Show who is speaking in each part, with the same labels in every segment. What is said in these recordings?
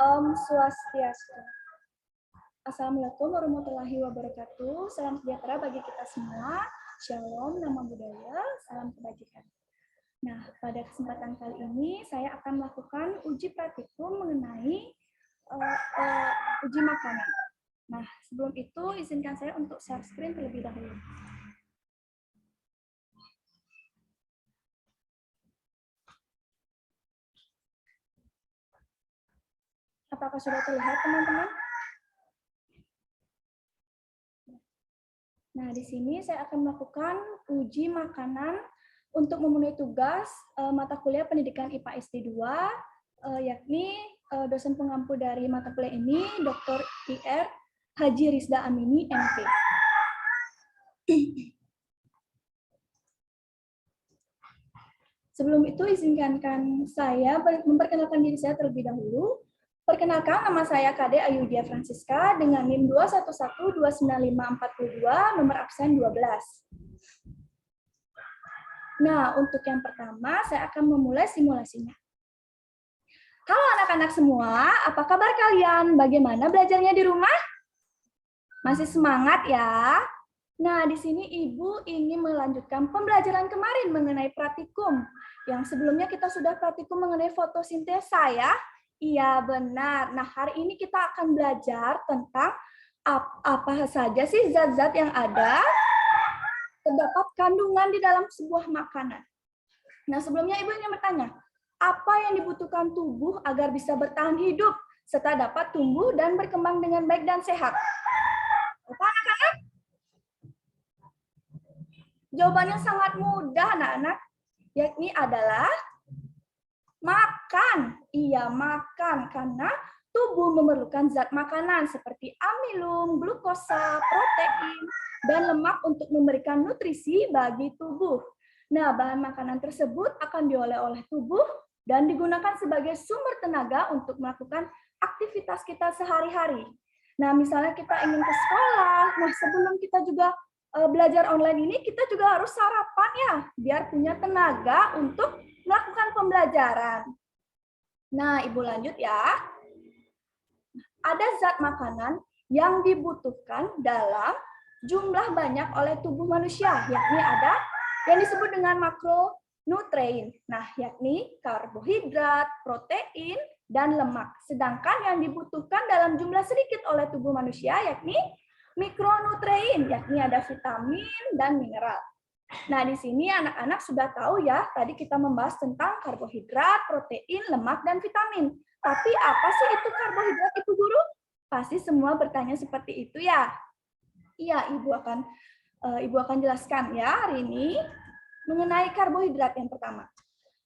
Speaker 1: Om Swastiastu. Assalamualaikum warahmatullahi wabarakatuh. Salam sejahtera bagi kita semua. Shalom, nama budaya, salam kebajikan. Nah, pada kesempatan kali ini saya akan melakukan uji praktikum mengenai uji makanan. Nah, sebelum itu izinkan saya untuk share screen terlebih dahulu. Apakah sudah terlihat, teman-teman? Nah, di sini saya akan melakukan uji makanan untuk memenuhi tugas mata kuliah pendidikan IPA SD2, yakni dosen pengampu dari mata kuliah ini, Dr. IR Haji Rizda Amini, MP. Sebelum itu, izinkan saya memperkenalkan diri saya terlebih dahulu. Perkenalkan, nama saya KD Ayudhya Francisca dengan NIM 2112952, nomor absen 12. Nah, untuk yang pertama, saya akan memulai simulasinya. Halo anak-anak semua, apa kabar kalian? Bagaimana belajarnya di rumah? Masih semangat ya? Nah, di sini Ibu ingin melanjutkan pembelajaran kemarin mengenai praktikum. Yang sebelumnya kita sudah praktikum mengenai fotosintesa ya. Iya, benar. Nah, hari ini kita akan belajar tentang apa saja sih zat-zat yang terdapat kandungan di dalam sebuah makanan. Nah, sebelumnya Ibu ingin bertanya, apa yang dibutuhkan tubuh agar bisa bertahan hidup serta dapat tumbuh dan berkembang dengan baik dan sehat? Apa anak-anak? Jawabannya sangat mudah, anak-anak. Yakni adalah makan. Iya, makan. Karena tubuh memerlukan zat makanan seperti amilum, glukosa, protein, dan lemak untuk memberikan nutrisi bagi tubuh. Nah, bahan makanan tersebut akan diolah oleh tubuh dan digunakan sebagai sumber tenaga untuk melakukan aktivitas kita sehari-hari. Nah, misalnya kita ingin ke sekolah, nah sebelum kita juga belajar online ini, kita juga harus sarapan ya, biar punya tenaga untuk melakukan pembelajaran. Nah, Ibu lanjut ya. Ada zat makanan yang dibutuhkan dalam jumlah banyak oleh tubuh manusia, yakni ada yang disebut dengan makronutrien. Nah, yakni karbohidrat, protein, dan lemak. Sedangkan yang dibutuhkan dalam jumlah sedikit oleh tubuh manusia, yakni mikronutrien, yakni ada vitamin dan mineral. Nah, di sini anak-anak sudah tahu ya, tadi kita membahas tentang karbohidrat, protein, lemak, dan vitamin. Tapi apa sih itu karbohidrat, Ibu Guru? Pasti semua bertanya seperti itu ya. Iya, Ibu akan jelaskan ya hari ini mengenai karbohidrat yang pertama.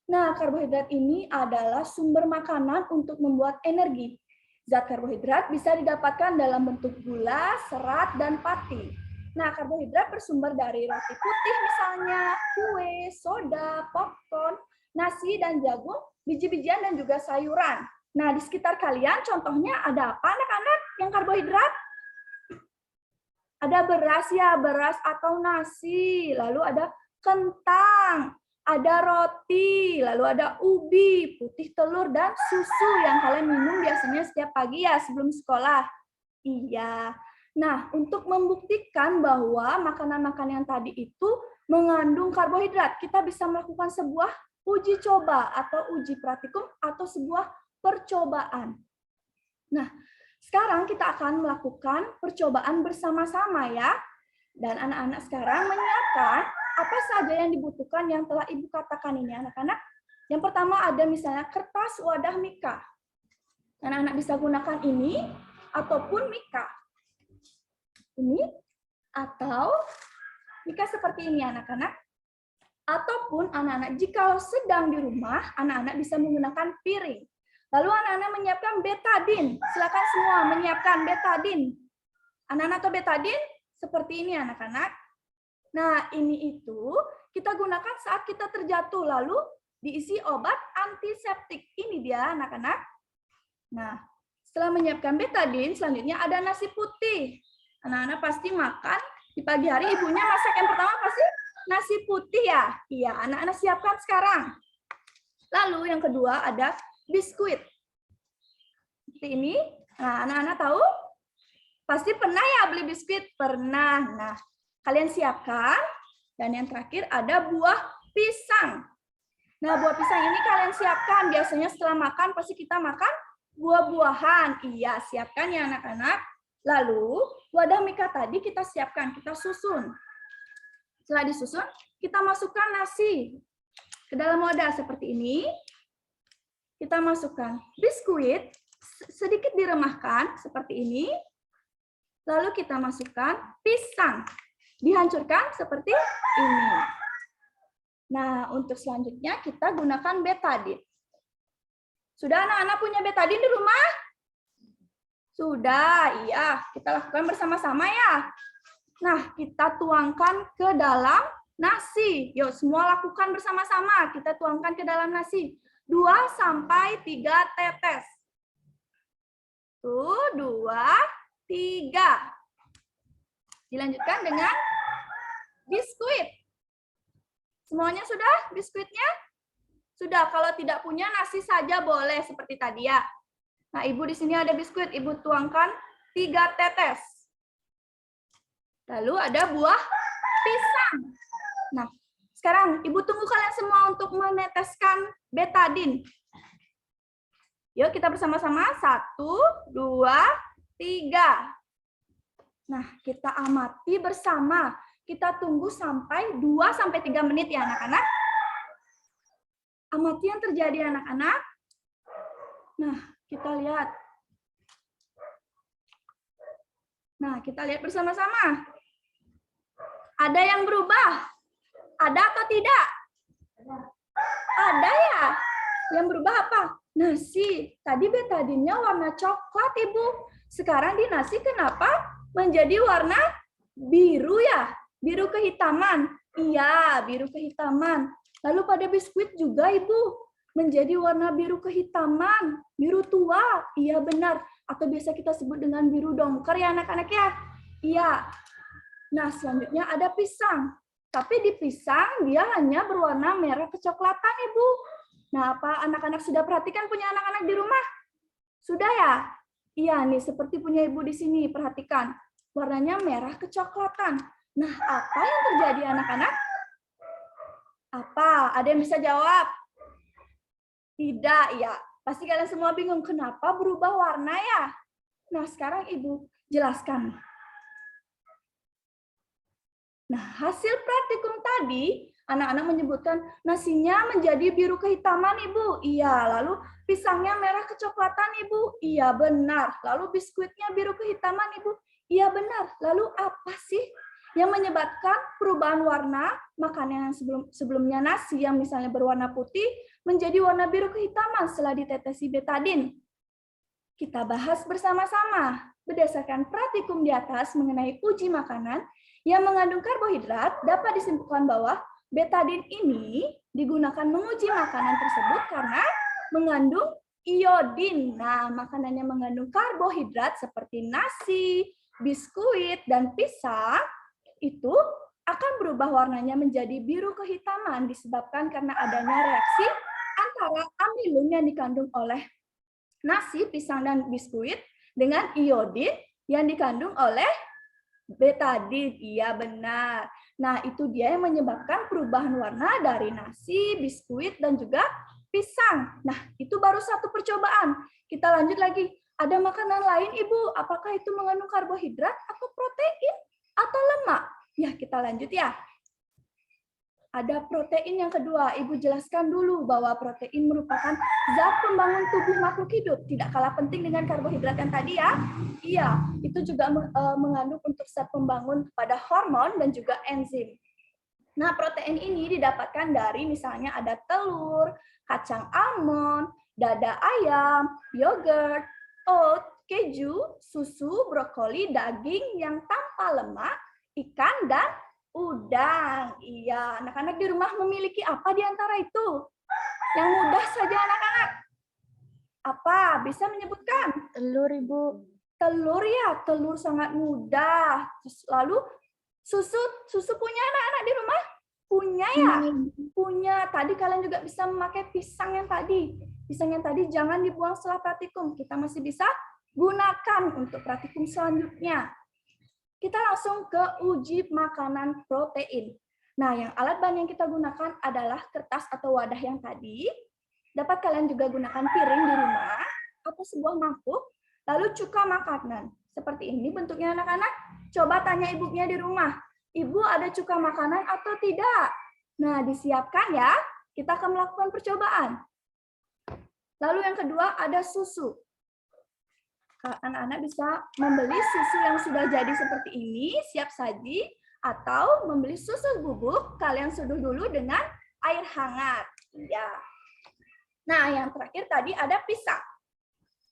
Speaker 1: Nah, karbohidrat ini adalah sumber makanan untuk membuat energi. Zat karbohidrat bisa didapatkan dalam bentuk gula, serat, dan pati. Nah, karbohidrat bersumber dari roti putih misalnya, kue, soda, popcorn, nasi, dan jagung, biji-bijian, dan juga sayuran. Nah, di sekitar kalian contohnya ada apa anak-anak yang karbohidrat? Ada beras ya, beras atau nasi, lalu ada kentang, ada roti, lalu ada ubi, putih telur, dan susu yang kalian minum biasanya setiap pagi ya sebelum sekolah. Iya. Nah, untuk membuktikan bahwa makanan-makanan yang tadi itu mengandung karbohidrat, kita bisa melakukan sebuah uji coba atau uji praktikum atau sebuah percobaan. Nah, sekarang kita akan melakukan percobaan bersama-sama ya. Dan anak-anak sekarang menyiapkan apa saja yang dibutuhkan yang telah Ibu katakan ini anak-anak. Yang pertama ada misalnya kertas wadah mika. Anak-anak bisa gunakan ini ataupun mika. Ini atau mika seperti ini anak-anak. Ataupun anak-anak jika sedang di rumah, anak-anak bisa menggunakan piring. Lalu anak-anak menyiapkan betadin. Silakan semua menyiapkan betadin. Anak-anak tahu betadin? Seperti ini anak-anak. Nah, ini itu kita gunakan saat kita terjatuh lalu diisi obat antiseptik. Ini dia anak-anak. Nah, setelah menyiapkan betadin, selanjutnya ada nasi putih. Anak-anak pasti makan di pagi hari, ibunya masak yang pertama pasti nasi putih ya. Iya, anak-anak siapkan sekarang. Lalu yang kedua ada biskuit. Seperti ini. Nah, anak-anak tahu? Pasti pernah ya beli biskuit? Pernah. Nah, kalian siapkan. Dan yang terakhir ada buah pisang. Nah, buah pisang ini kalian siapkan. Biasanya setelah makan, pasti kita makan buah-buahan. Iya, siapkan ya anak-anak. Lalu, wadah mika tadi kita siapkan, kita susun. Setelah disusun, kita masukkan nasi ke dalam wadah seperti ini. Kita masukkan biskuit, sedikit diremahkan seperti ini. Lalu kita masukkan pisang. Dihancurkan seperti ini. Nah, untuk selanjutnya kita gunakan betadin. Sudah anak-anak punya betadin di rumah? Sudah, iya. Kita lakukan bersama-sama ya. Nah, kita tuangkan ke dalam nasi. Yuk, semua lakukan bersama-sama. Kita tuangkan ke dalam nasi. 2-3 tetes. 1, 2, 3. Dilanjutkan dengan biskuit. Semuanya sudah biskuitnya? Sudah, kalau tidak punya nasi saja boleh seperti tadi ya. Nah, Ibu di sini ada biskuit, Ibu tuangkan 3 tetes. Lalu ada buah pisang. Nah, sekarang Ibu tunggu kalian semua untuk meneteskan betadin. Yuk kita bersama-sama. 1, 2, 3. Nah, kita amati bersama. Kita tunggu sampai 2-3 menit ya anak-anak. Amati yang terjadi anak-anak. Nah, kita lihat. Nah, kita lihat bersama-sama. Ada yang berubah? Ada atau tidak? Ada ya. Yang berubah apa? Nasi. Tadi betadinnya warna coklat, Ibu. Sekarang di nasi kenapa menjadi warna biru ya? Biru kehitaman. Iya, biru kehitaman. Lalu pada biskuit juga, Ibu, menjadi warna biru kehitaman. Biru tua. Iya, benar. Atau biasa kita sebut dengan biru dongker ya anak-anak ya? Iya. Nah, selanjutnya ada pisang. Tapi di pisang dia hanya berwarna merah kecoklatan, Ibu. Nah, apa anak-anak sudah perhatikan punya anak-anak di rumah? Sudah ya? Iya nih, seperti punya Ibu di sini. Perhatikan. Warnanya merah kecoklatan. Nah, apa yang terjadi anak-anak? Apa? Ada yang bisa jawab? Tidak, ya. Pasti kalian semua bingung. Kenapa berubah warna ya? Nah, sekarang Ibu jelaskan. Nah, hasil praktikum tadi, anak-anak menyebutkan nasinya menjadi biru kehitaman, Ibu. Iya, lalu pisangnya merah kecoklatan, Ibu. Iya, benar. Lalu biskuitnya biru kehitaman, Ibu. Iya, benar. Lalu apa sih yang menyebabkan perubahan warna makanan yang sebelumnya nasi yang misalnya berwarna putih menjadi warna biru kehitaman setelah ditetesi betadin? Kita bahas bersama-sama. Berdasarkan praktikum di atas mengenai uji makanan yang mengandung karbohidrat, dapat disimpulkan bahwa betadin ini digunakan menguji makanan tersebut karena mengandung iodin. Nah, makanan yang mengandung karbohidrat seperti nasi, biskuit, dan pisang itu akan berubah warnanya menjadi biru kehitaman disebabkan karena adanya reaksi antara amilum yang dikandung oleh nasi, pisang, dan biskuit dengan iodin yang dikandung oleh betadin. Iya, benar. Nah, itu dia yang menyebabkan perubahan warna dari nasi, biskuit, dan juga pisang. Nah, itu baru satu percobaan. Kita lanjut lagi. Ada makanan lain, Ibu? Apakah itu mengandung karbohidrat atau protein atau lemak? Ya, kita lanjut ya. Ada protein yang kedua. Ibu jelaskan dulu bahwa protein merupakan zat pembangun tubuh makhluk hidup. Tidak kalah penting dengan karbohidrat yang tadi ya. Iya, itu juga mengandung untuk zat pembangun pada hormon dan juga enzim. Nah, protein ini didapatkan dari misalnya ada telur, kacang almond, dada ayam, yogurt, oat, keju, susu, brokoli, daging yang tanpa lemak, ikan, dan udang. Iya, anak-anak di rumah memiliki apa di antara itu? Yang mudah saja anak-anak. Apa? Bisa menyebutkan?
Speaker 2: Telur, Ibu.
Speaker 1: Telur ya, telur sangat mudah. Lalu susu punya anak-anak di rumah? Punya ya? Punya. Tadi kalian juga bisa memakai pisang yang tadi. Pisang yang tadi jangan dibuang setelah praktikum. Kita masih bisa gunakan untuk praktikum selanjutnya. Kita langsung ke uji makanan protein. Nah, yang alat bahan yang kita gunakan adalah kertas atau wadah yang tadi. Dapat kalian juga gunakan piring di rumah atau sebuah mangkuk, lalu cuka makanan. Seperti ini bentuknya anak-anak. Coba tanya ibunya di rumah, Ibu ada cuka makanan atau tidak? Nah, disiapkan ya. Kita akan melakukan percobaan. Lalu yang kedua ada susu. Anak-anak bisa membeli susu yang sudah jadi seperti ini, siap saji, atau membeli susu bubuk, kalian seduh dulu dengan air hangat. Ya. Nah, yang terakhir tadi ada pisang.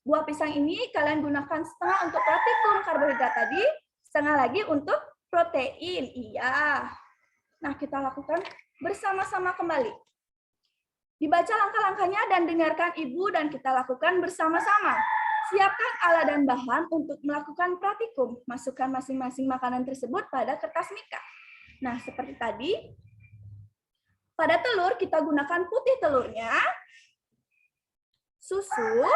Speaker 1: Buah pisang ini kalian gunakan setengah untuk praktikum karbohidrat tadi, setengah lagi untuk protein. Iya. Nah, kita lakukan bersama-sama kembali. Dibaca langkah-langkahnya dan dengarkan ibu dan kita lakukan bersama-sama. Siapkan alat dan bahan untuk melakukan praktikum. Masukkan masing-masing makanan tersebut pada kertas mika. Nah, seperti tadi, pada telur kita gunakan putih telurnya, susu,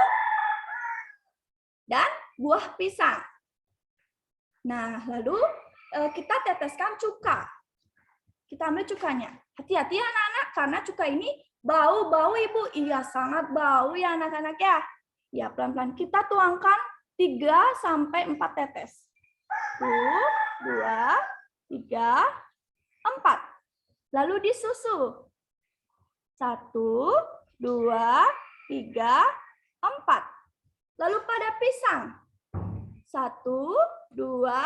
Speaker 1: dan buah pisang. Nah, lalu kita teteskan cuka. Kita ambil cukanya. Hati-hati ya anak-anak, karena cuka ini bau ibu. Iya, sangat bau ya anak-anak ya. Ya, pelan-pelan kita tuangkan 3-4 tetes. 1, 2, 3, 4. Lalu disusu. 1, 2, 3, 4. Lalu pada pisang. 1, 2,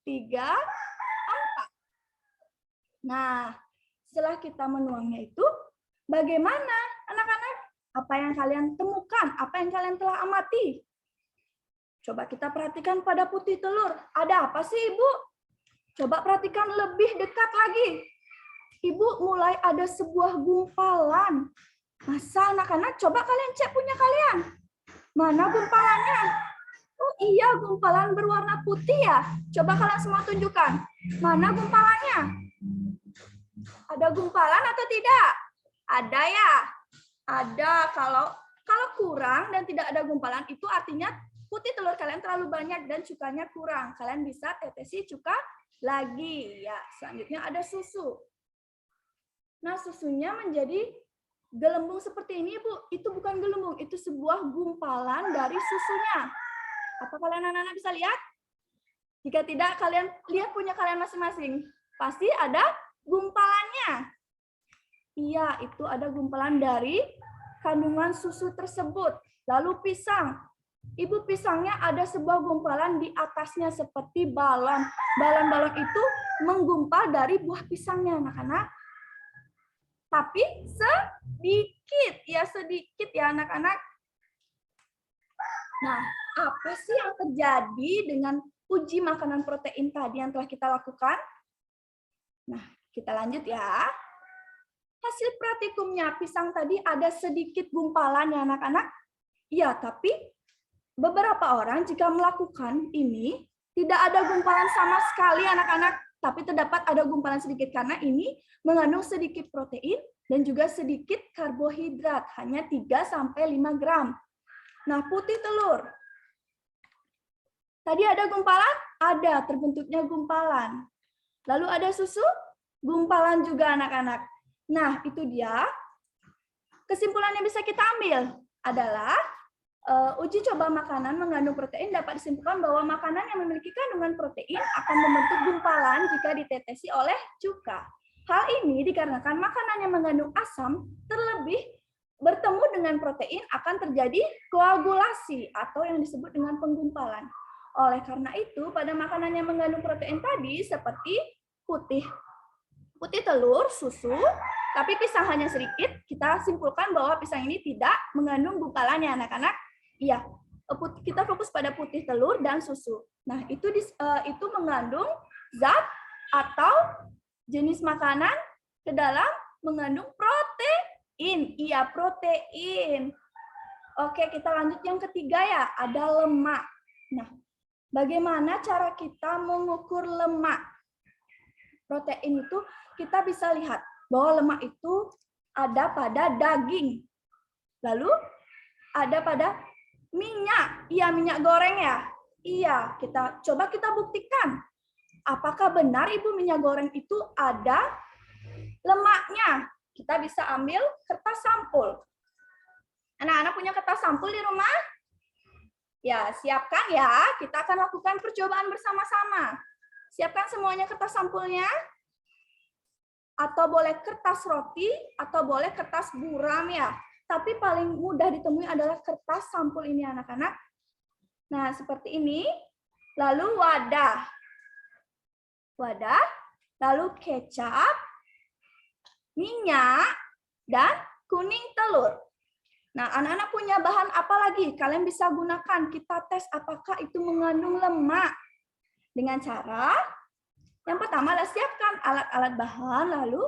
Speaker 1: 3, 4. Nah, setelah kita menuangnya itu, bagaimana anak-anak? Apa yang kalian temukan? Apa yang kalian telah amati? Coba kita perhatikan pada putih telur. Ada apa sih, Ibu? Coba perhatikan lebih dekat lagi. Ibu mulai ada sebuah gumpalan. Masa anak-anak? Coba kalian cek punya kalian. Mana gumpalannya? Oh iya, gumpalan berwarna putih ya. Coba kalian semua tunjukkan. Mana gumpalannya? Ada gumpalan atau tidak? Ada ya? Ada. Kalau kurang dan tidak ada gumpalan, itu artinya putih telur kalian terlalu banyak dan cukanya kurang. Kalian bisa tetesi cuka lagi. Ya, selanjutnya ada susu. Nah, susunya menjadi gelembung seperti ini, Bu. Itu bukan gelembung, itu sebuah gumpalan dari susunya. Apa kalian anak-anak bisa lihat? Jika tidak, kalian lihat punya kalian masing-masing. Pasti ada gumpalannya. Iya, itu ada gumpalan dari kandungan susu tersebut. Lalu pisang. Ibu, pisangnya ada sebuah gumpalan di atasnya seperti balon. Balon-balon itu menggumpal dari buah pisangnya, anak-anak. Tapi sedikit ya anak-anak. Nah, apa sih yang terjadi dengan uji makanan protein tadi yang telah kita lakukan? Nah, kita lanjut ya. Hasil praktikumnya pisang tadi ada sedikit gumpalan ya anak-anak. Iya, tapi beberapa orang jika melakukan ini tidak ada gumpalan sama sekali anak-anak, tapi terdapat ada gumpalan sedikit karena ini mengandung sedikit protein dan juga sedikit karbohidrat, hanya 3-5 gram. Nah, putih telur. Tadi ada gumpalan? Ada, terbentuknya gumpalan. Lalu ada susu? Gumpalan juga anak-anak. Nah, itu dia. Kesimpulan yang bisa kita ambil adalah uji coba makanan mengandung protein dapat disimpulkan bahwa makanan yang memiliki kandungan protein akan membentuk gumpalan jika ditetesi oleh cuka. Hal ini dikarenakan makanan yang mengandung asam terlebih bertemu dengan protein akan terjadi koagulasi atau yang disebut dengan penggumpalan. Oleh karena itu, pada makanan yang mengandung protein tadi seperti putih telur, susu, tapi pisang hanya sedikit, kita simpulkan bahwa pisang ini tidak mengandung gumpalan ya anak-anak. Iya, kita fokus pada putih telur dan susu. Nah, itu mengandung zat atau jenis makanan ke dalam mengandung protein. Iya, protein. Oke, kita lanjut yang ketiga ya, ada lemak. Nah, bagaimana cara kita mengukur lemak? Protein itu kita bisa lihat bahwa lemak itu ada pada daging. Lalu ada pada minyak. Iya, minyak goreng ya. Iya, coba kita buktikan. Apakah benar Ibu minyak goreng itu ada lemaknya? Kita bisa ambil kertas sampul. Anak-anak punya kertas sampul di rumah? Ya, siapkan ya. Kita akan lakukan percobaan bersama-sama. Siapkan semuanya kertas sampulnya. Atau boleh kertas roti, atau boleh kertas buram ya. Tapi paling mudah ditemui adalah kertas sampul ini anak-anak. Nah, seperti ini. Lalu wadah. Wadah, lalu kecap, minyak, dan kuning telur. Nah, anak-anak punya bahan apa lagi? Kalian bisa gunakan. Kita tes apakah itu mengandung lemak. Dengan cara, yang pertama adalah siapkan alat-alat bahan, lalu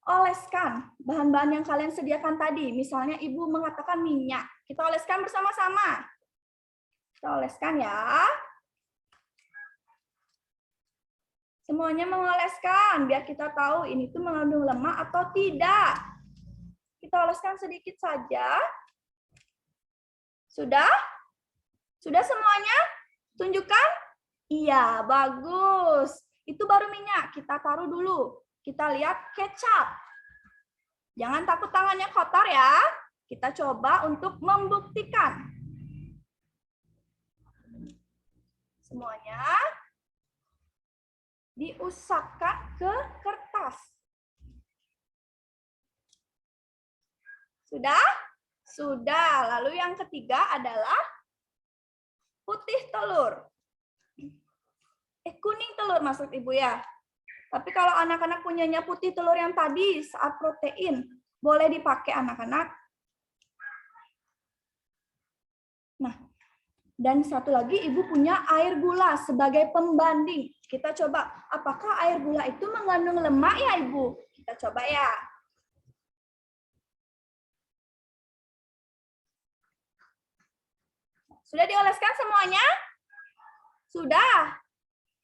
Speaker 1: oleskan bahan-bahan yang kalian sediakan tadi. Misalnya Ibu mengatakan minyak. Kita oleskan bersama-sama. Kita oleskan ya. Semuanya mengoleskan, biar kita tahu ini tuh mengandung lemak atau tidak. Kita oleskan sedikit saja. Sudah? Sudah semuanya? Tunjukkan? Iya, bagus. Itu baru minyak, kita taruh dulu. Kita lihat kecap. Jangan takut tangannya kotor ya. Kita coba untuk membuktikan. Semuanya diusapkan ke kertas. Sudah? Sudah. Lalu yang ketiga adalah putih telur. Kuning telur maksud Ibu ya. Tapi kalau anak-anak punyanya putih telur yang tadi saat protein, boleh dipakai anak-anak. Nah, dan satu lagi Ibu punya air gula sebagai pembanding. Kita coba, apakah air gula itu mengandung lemak ya Ibu? Kita coba ya. Sudah dioleskan semuanya? Sudah?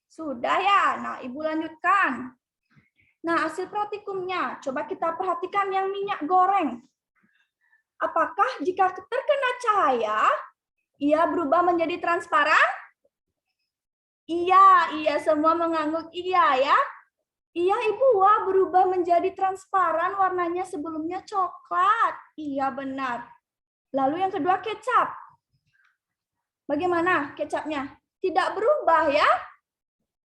Speaker 1: Sudah ya. Nah, Ibu lanjutkan. Nah, hasil praktikumnya. Coba kita perhatikan yang minyak goreng. Apakah jika terkena cahaya, ia berubah menjadi transparan? Iya, semua mengangguk iya ya. Iya Ibu, wah berubah menjadi transparan, warnanya sebelumnya coklat. Iya benar. Lalu yang kedua kecap. Bagaimana kecapnya? Tidak berubah ya?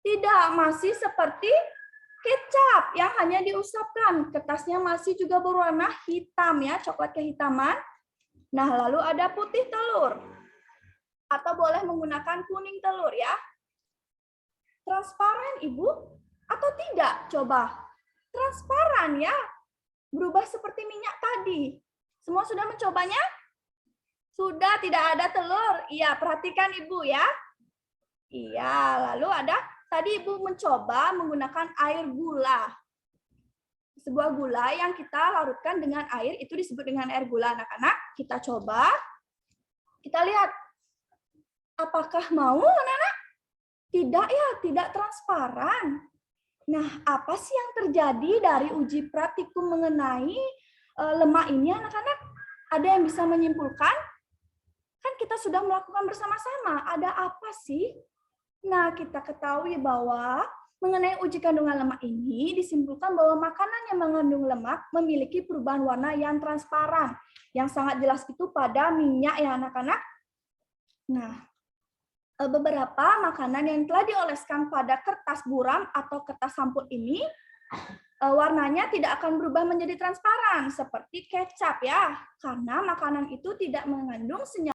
Speaker 1: Tidak, masih seperti kecap yang hanya diusapkan. Kertasnya masih juga berwarna hitam ya, coklat kehitaman. Nah, lalu ada putih telur. Atau boleh menggunakan kuning telur ya. Transparan Ibu atau tidak? Coba. Transparan ya. Berubah seperti minyak tadi. Semua sudah mencobanya? Sudah, tidak ada telur. Iya, perhatikan Ibu ya. Iya, lalu ada tadi Ibu mencoba menggunakan air gula. Sebuah gula yang kita larutkan dengan air itu disebut dengan air gula anak-anak. Kita coba. Kita lihat. Apakah mau anak-anak? Tidak ya, tidak transparan. Nah, apa sih yang terjadi dari uji praktikum mengenai lemak ini anak-anak? Ada yang bisa menyimpulkan? Kan kita sudah melakukan bersama-sama. Ada apa sih? Nah, kita ketahui bahwa mengenai uji kandungan lemak ini disimpulkan bahwa makanan yang mengandung lemak memiliki perubahan warna yang transparan. Yang sangat jelas itu pada minyak ya anak-anak. Nah, beberapa makanan yang telah dioleskan pada kertas buram atau kertas sampul ini warnanya tidak akan berubah menjadi transparan seperti kecap ya, karena makanan itu tidak mengandung senyawa